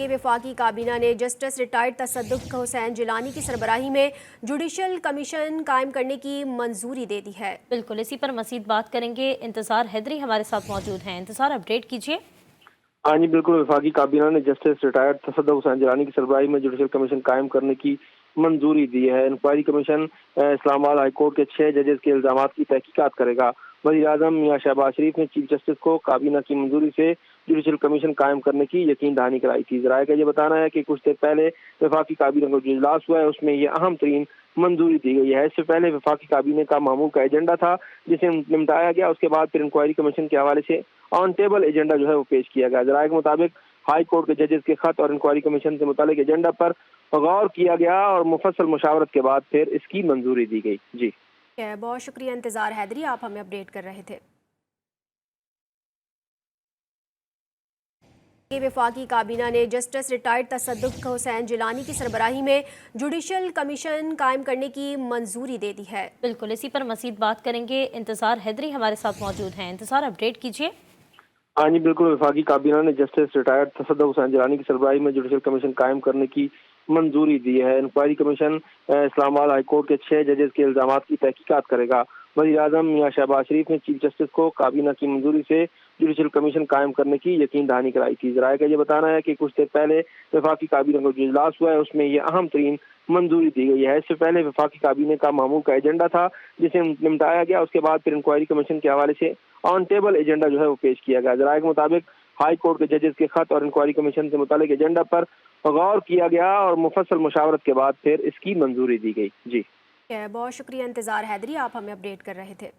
وفاقی کابینہ نے جسٹس ریٹائرڈ تصدق حسین جیلانی کی سربراہی میں جوڈیشل کمیشن قائم کرنے کی منظوری دے دی ہے۔ بالکل، اسی پر مزید بات کریں گے۔ انتصار حیدری ہمارے ساتھ موجود ہیں۔ انتصار، اپڈیٹ کیجیے۔ ہاں جی بالکل، وفاقی کابینہ نے جسٹس ریٹائرڈ تصدق حسین جیلانی کی سربراہی میں جوڈیشل کمیشن قائم کرنے کی منظوری دی ہے۔ انکوائری کمیشن اسلام آباد ہائی کورٹ کے 6 ججز کے الزامات کی تحقیقات کرے گا۔ وزیر اعظم میاں شہباز شریف نے چیف جسٹس کو کابینہ کی منظوری سے جوڈیشل کمیشن قائم کرنے کی یقین دہانی کرائی تھی۔ ذرائع کا یہ بتانا ہے کہ کچھ دیر پہلے وفاقی کابینہ کا جو اجلاس ہوا ہے اس میں یہ اہم ترین منظوری دی گئی ہے۔ اس سے پہلے وفاقی کابینہ کا معمول کا ایجنڈا تھا جسے نمٹایا گیا، اس کے بعد پھر انکوائری کمیشن کے حوالے سے آن ٹیبل ایجنڈا جو ہے وہ پیش کیا گیا۔ ذرائع کے مطابق ہائی کورٹ کے ججز کے خط اور انکوائری کمیشن سے متعلق ایجنڈا پر غور کیا گیا اور مفصل مشاورت کے بعد پھر اس کی منظوری دی گئی۔ جی بہت شکریہ انتظار حیدری، آپ ہمیں اپڈیٹ کر رہے تھے۔ وفاقی کابینہ نے جسٹس ریٹائرڈ تصدق حسین جیلانی کی سربراہی میں جوڈیشل کمیشن قائم کرنے کی منظوری دے دی ہے۔ بالکل، اسی پر مزید بات کریں گے۔ انتصار حیدری ہمارے ساتھ موجود ہیں۔ انتصار، اپڈیٹ کیجیے۔ ہاں جی بالکل، وفاقی کابینہ نے جسٹس ریٹائرڈ تصدق حسین جیلانی کی سربراہی میں جوڈیشل کمیشن قائم کرنے کی منظوری دی ہے۔ انکوائری کمیشن اسلام آباد ہائی کورٹ کے 6 ججز کے الزامات کی تحقیقات کرے گا۔ وزیر اعظم میاں شہباز شریف نے چیف جسٹس کو کابینہ کی منظوری سے جوڈیشل کمیشن قائم کرنے کی یقین دہانی کرائی تھی۔ ذرائع کا یہ بتانا ہے کہ کچھ دیر پہلے وفاقی کابینہ کا جو اجلاس ہوا ہے اس میں یہ اہم ترین منظوری دی گئی ہے۔ اس سے پہلے وفاقی کابینہ کا معمول کا ایجنڈا تھا جسے نمٹایا گیا، اس کے بعد پھر انکوائری کمیشن کے حوالے سے آن ٹیبل ایجنڈا جو ہے وہ پیش کیا گیا۔ ذرائع کے مطابق ہائی کورٹ کے ججز کے خط اور انکوائری کمیشن سے متعلق ایجنڈا پر غور کیا گیا اور مفصل مشاورت کے بعد پھر اس کی منظوری دی گئی۔ جی بہت شکریہ انتظار حیدری، آپ ہمیں اپڈیٹ کر رہے تھے۔